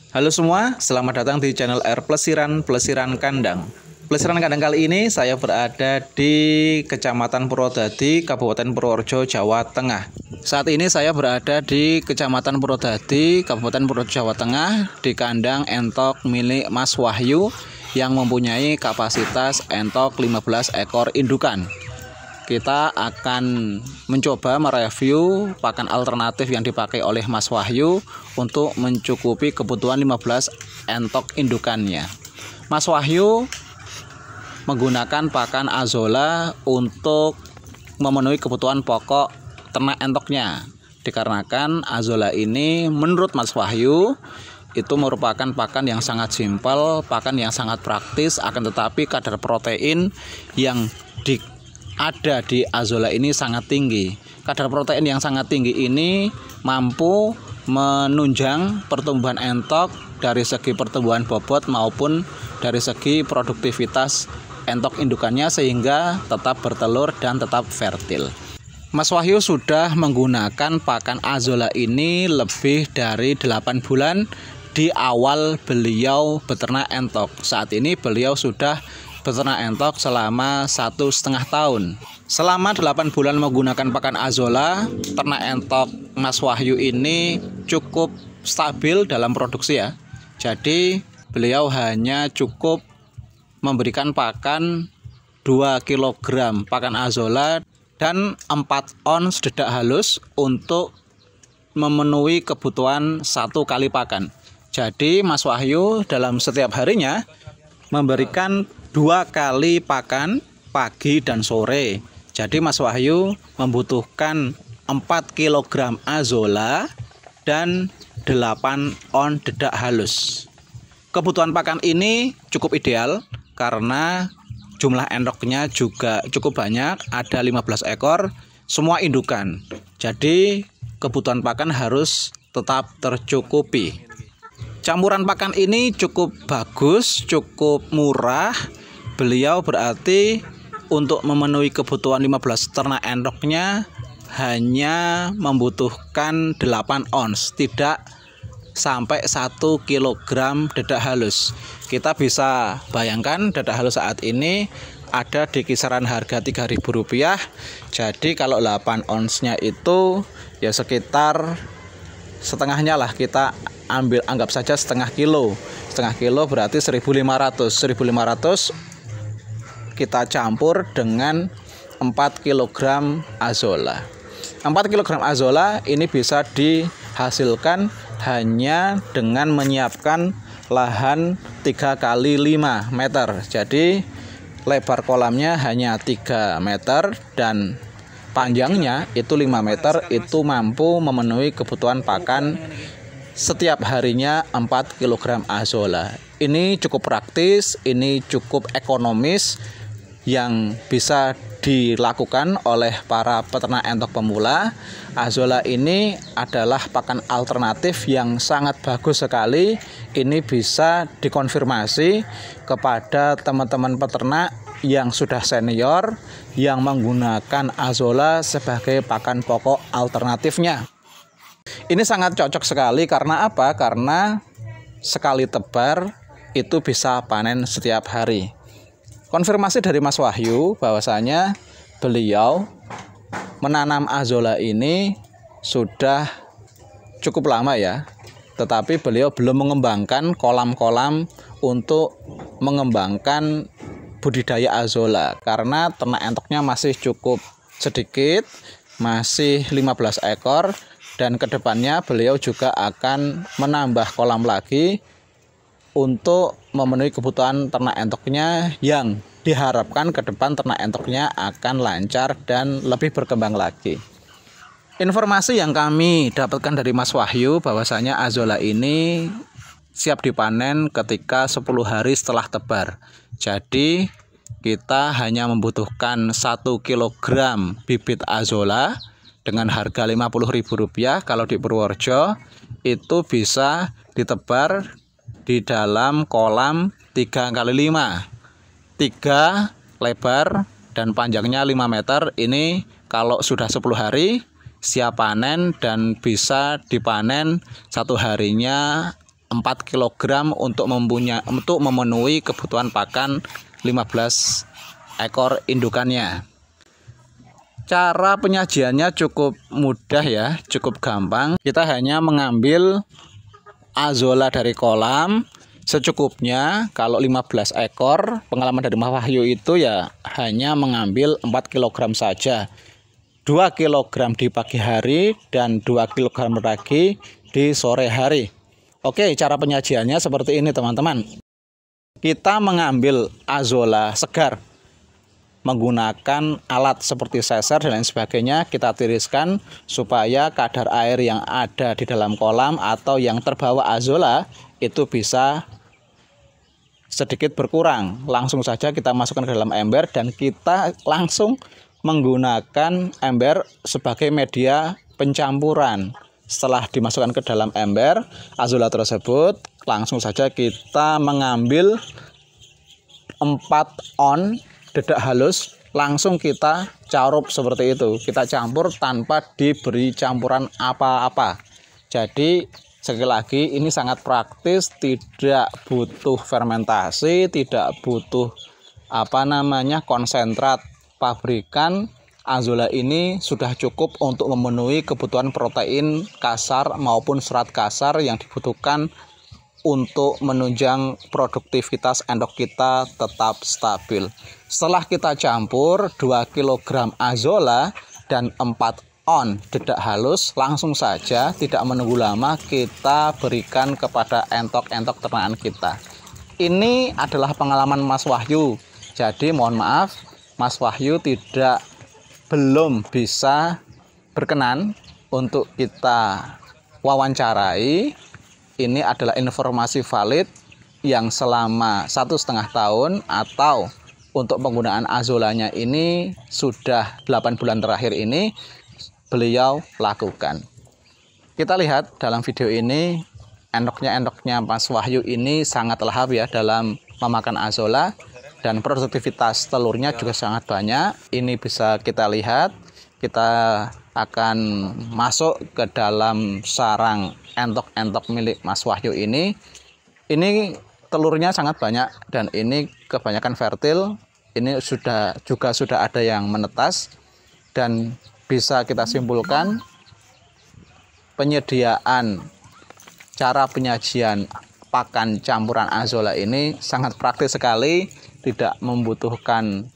Halo semua, selamat datang di channel R Plesiran Kandang. Plesiran Kandang kali ini saya berada di Kecamatan Purwodadi, Kabupaten Purworejo, Jawa Tengah. Saat ini saya berada di Kecamatan Purwodadi, Kabupaten Purworejo, Jawa Tengah, di kandang entok milik Mas Wahyu yang mempunyai kapasitas entok 15 ekor indukan. Kita akan mencoba mereview pakan alternatif yang dipakai oleh Mas Wahyu untuk mencukupi kebutuhan 15 entok indukannya. Mas Wahyu menggunakan pakan Azolla untuk memenuhi kebutuhan pokok ternak entoknya. Dikarenakan Azolla ini menurut Mas Wahyu itu merupakan pakan yang sangat simpel, pakan yang sangat praktis, akan tetapi kadar protein yang ada di Azolla ini sangat tinggi. Kadar protein yang sangat tinggi ini mampu menunjang pertumbuhan entok dari segi pertumbuhan bobot maupun dari segi produktivitas entok indukannya sehingga tetap bertelur dan tetap fertil. Mas Wahyu sudah menggunakan pakan Azolla ini lebih dari 8 bulan di awal beliau beternak entok. Saat ini beliau sudah beternak entok selama 1,5 tahun. Selama 8 bulan menggunakan pakan Azolla, ternak entok Mas Wahyu ini cukup stabil dalam produksi ya. Jadi beliau hanya cukup memberikan pakan 2 kg pakan Azolla dan 4 ons dedak halus untuk memenuhi kebutuhan 1 kali pakan. Jadi Mas Wahyu dalam setiap harinya memberikan 2 kali pakan pagi dan sore. Jadi Mas Wahyu membutuhkan 4 kg Azolla dan 8 on dedak halus. Kebutuhan pakan ini cukup ideal karena jumlah endoknya juga cukup banyak, ada 15 ekor, semua indukan. Jadi kebutuhan pakan harus tetap tercukupi. Campuran pakan ini cukup bagus, cukup murah. Beliau berarti untuk memenuhi kebutuhan 15 ternak endoknya hanya membutuhkan 8 ons, tidak sampai 1 kg dedak halus. Kita bisa bayangkan dedak halus saat ini ada di kisaran harga Rp3.000. Jadi kalau 8 onsnya itu ya sekitar setengahnya lah, kita anggap saja setengah kilo berarti 1.500 kita campur dengan 4 kg Azolla. 4 kg Azolla ini bisa dihasilkan hanya dengan menyiapkan lahan 3 x 5 meter. Jadi lebar kolamnya hanya 3 meter dan panjangnya itu 5 meter, itu mampu memenuhi kebutuhan pakan setiap harinya 4 kg Azolla. Ini cukup praktis, ini cukup ekonomis yang bisa dilakukan oleh para peternak entok pemula. Azolla ini adalah pakan alternatif yang sangat bagus sekali. Ini bisa dikonfirmasi kepada teman-teman peternak yang sudah senior yang menggunakan Azolla sebagai pakan pokok alternatifnya. Ini sangat cocok sekali karena apa? Karena sekali tebar itu bisa panen setiap hari. Konfirmasi dari Mas Wahyu bahwasanya beliau menanam Azolla ini sudah cukup lama ya. Tetapi beliau belum mengembangkan kolam-kolam untuk mengembangkan budidaya Azolla karena ternak entoknya masih cukup sedikit, masih 15 ekor. Dan kedepannya beliau juga akan menambah kolam lagi untuk memenuhi kebutuhan ternak entoknya yang diharapkan ke depan ternak entoknya akan lancar dan lebih berkembang lagi. Informasi yang kami dapatkan dari Mas Wahyu bahwasanya Azolla ini siap dipanen ketika 10 hari setelah tebar. Jadi kita hanya membutuhkan 1 kg bibit Azolla dengan harga Rp50.000. Kalau di Purworejo itu bisa ditebar di dalam kolam 3 x 5, 3 lebar dan panjangnya 5 meter. Ini kalau sudah 10 hari siap panen dan bisa dipanen 1 harinya 4 kg untuk memenuhi kebutuhan pakan 15 ekor indukannya. Cara penyajiannya cukup mudah ya, cukup gampang. Kita hanya mengambil azola dari kolam secukupnya. Kalau 15 ekor, pengalaman dari Mas Wahyu itu ya hanya mengambil 4 kg saja. 2 kg di pagi hari dan 2 kg lagi di sore hari. Oke, cara penyajiannya seperti ini teman-teman. Kita mengambil azola segar menggunakan alat seperti seser dan lain sebagainya, kita tiriskan supaya kadar air yang ada di dalam kolam atau yang terbawa azola itu bisa sedikit berkurang. Langsung saja kita masukkan ke dalam ember dan kita langsung menggunakan ember sebagai media pencampuran. Setelah dimasukkan ke dalam ember azola tersebut, langsung saja kita mengambil 4 on dedak halus, langsung kita carup seperti itu. Kita campur tanpa diberi campuran apa-apa. Jadi sekali lagi ini sangat praktis, tidak butuh fermentasi, tidak butuh konsentrat pabrikan. Azola ini sudah cukup untuk memenuhi kebutuhan protein kasar maupun serat kasar yang dibutuhkan untuk menunjang produktivitas endok kita tetap stabil. Setelah kita campur 2 kg azola dan 4 on dedak halus, langsung saja tidak menunggu lama kita berikan kepada entok-entok ternakan kita. Ini adalah pengalaman Mas Wahyu. Jadi mohon maaf, Mas Wahyu belum bisa berkenan untuk kita wawancarai. Ini adalah informasi valid yang selama 1,5 tahun atau untuk penggunaan azolanya ini sudah 8 bulan terakhir ini beliau lakukan. Kita lihat dalam video ini endoknya Mas Wahyu ini sangat lahap ya dalam memakan azola, dan produktivitas telurnya juga sangat banyak. Ini bisa kita lihat. Kita akan masuk ke dalam sarang entok-entok milik Mas Wahyu ini. Ini telurnya sangat banyak dan ini kebanyakan fertil. Ini sudah ada yang menetas, dan bisa kita simpulkan cara penyajian pakan campuran azola ini sangat praktis sekali, tidak membutuhkan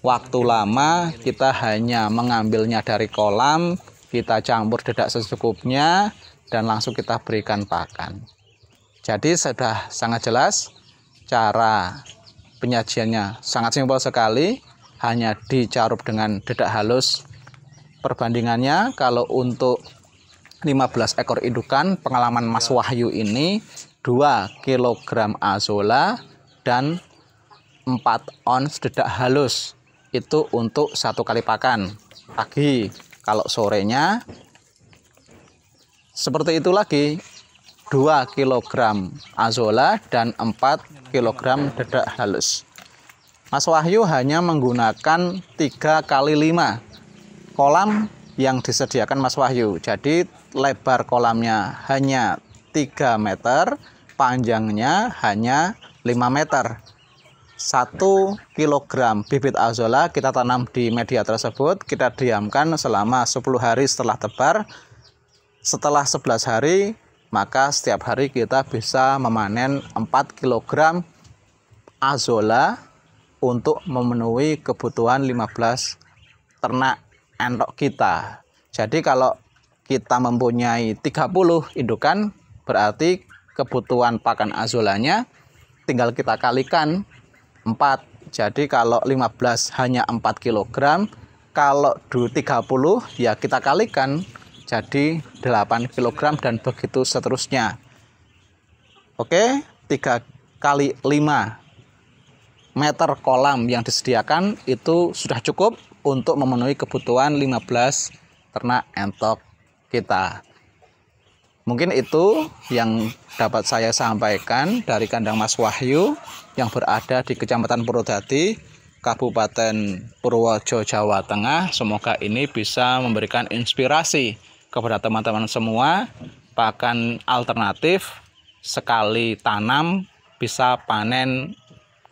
waktu lama. Kita hanya mengambilnya dari kolam, kita campur dedak secukupnya dan langsung kita berikan pakan. Jadi sudah sangat jelas, cara penyajiannya sangat simpel sekali, hanya dicarup dengan dedak halus. Perbandingannya kalau untuk 15 ekor indukan, pengalaman Mas Wahyu ini 2 kg azola dan 4 ons dedak halus. Itu untuk 1 kali pakan pagi. Kalau sorenya seperti itu lagi, 2 kg azola dan 4 kg dedak halus. Mas Wahyu hanya menggunakan 3 kali 5 kolam yang disediakan Mas Wahyu. Jadi lebar kolamnya hanya 3 meter, panjangnya hanya 5 meter. 1 kg bibit azola kita tanam di media tersebut, kita diamkan selama 10 hari setelah tebar. Setelah 11 hari, maka setiap hari kita bisa memanen 4 kg azola untuk memenuhi kebutuhan 15 ternak entok kita. Jadi kalau kita mempunyai 30 indukan, berarti kebutuhan pakan azolanya tinggal kita kalikan 4. Jadi kalau 15 hanya 4 kg, kalau 30 ya kita kalikan jadi 8 kg dan begitu seterusnya. Oke, 3 kali 5 meter kolam yang disediakan itu sudah cukup untuk memenuhi kebutuhan 15 ternak entok kita. Mungkin itu yang dapat saya sampaikan dari kandang Mas Wahyu yang berada di Kecamatan Purwodadi, Kabupaten Purworejo, Jawa Tengah. Semoga ini bisa memberikan inspirasi kepada teman-teman semua, pakan alternatif sekali tanam bisa panen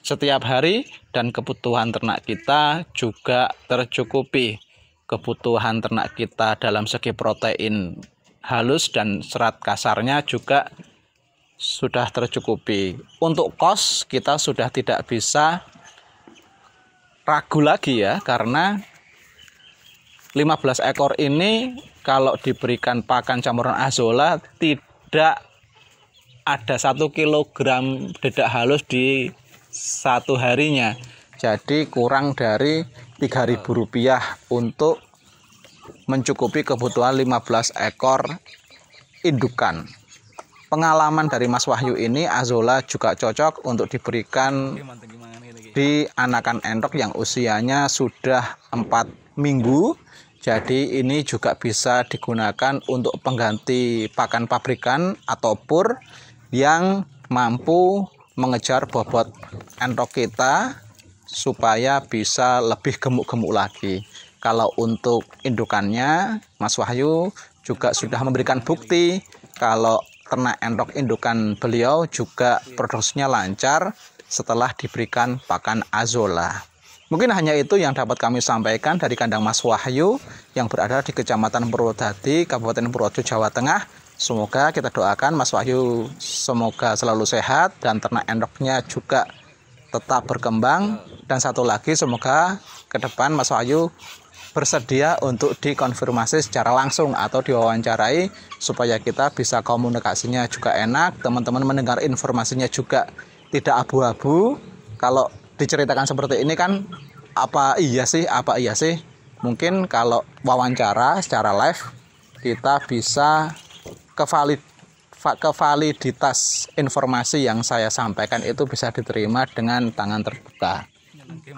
setiap hari, dan kebutuhan ternak kita juga tercukupi. Kebutuhan ternak kita dalam segi protein halus dan serat kasarnya juga sudah tercukupi. Untuk kos kita sudah tidak bisa ragu lagi ya, karena 15 ekor ini kalau diberikan pakan campuran azolla tidak ada 1 kilogram dedak halus di satu harinya. Jadi kurang dari Rp3.000 untuk mencukupi kebutuhan 15 ekor indukan. Pengalaman dari Mas Wahyu ini, azolla juga cocok untuk diberikan di anakan entok yang usianya sudah 4 minggu. Jadi ini juga bisa digunakan untuk pengganti pakan pabrikan atau pur yang mampu mengejar bobot entok kita supaya bisa lebih gemuk-gemuk lagi. Kalau untuk indukannya, Mas Wahyu juga sudah memberikan bukti kalau ternak entok indukan beliau juga produksinya lancar setelah diberikan pakan azolla. Mungkin hanya itu yang dapat kami sampaikan dari kandang Mas Wahyu yang berada di Kecamatan Purwodadi, Kabupaten Purworejo, Jawa Tengah. Semoga kita doakan Mas Wahyu semoga selalu sehat dan ternak endoknya juga tetap berkembang. Dan satu lagi, semoga ke depan Mas Wahyu bersedia untuk dikonfirmasi secara langsung atau diwawancarai supaya kita bisa komunikasinya juga enak, teman-teman mendengar informasinya juga tidak abu-abu. Kalau diceritakan seperti ini kan apa iya sih, mungkin kalau wawancara secara live kita bisa kevaliditas informasi yang saya sampaikan itu bisa diterima dengan tangan terbuka.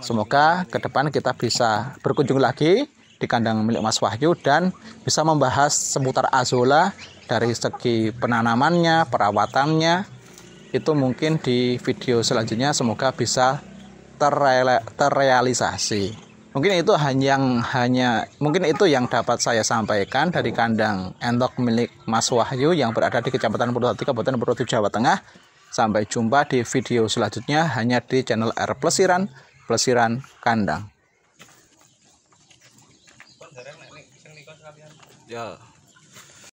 Semoga ke depan kita bisa berkunjung lagi di kandang milik Mas Wahyu dan bisa membahas seputar azolla dari segi penanamannya, perawatannya. Itu mungkin di video selanjutnya semoga bisa terrealisasi. Mungkin itu yang dapat saya sampaikan dari kandang entok milik Mas Wahyu yang berada di Kecamatan Purwodadi, Kabupaten Purworejo, Jawa Tengah. Sampai jumpa di video selanjutnya hanya di channel R Plesiran, Plesiran Kandang. Ya.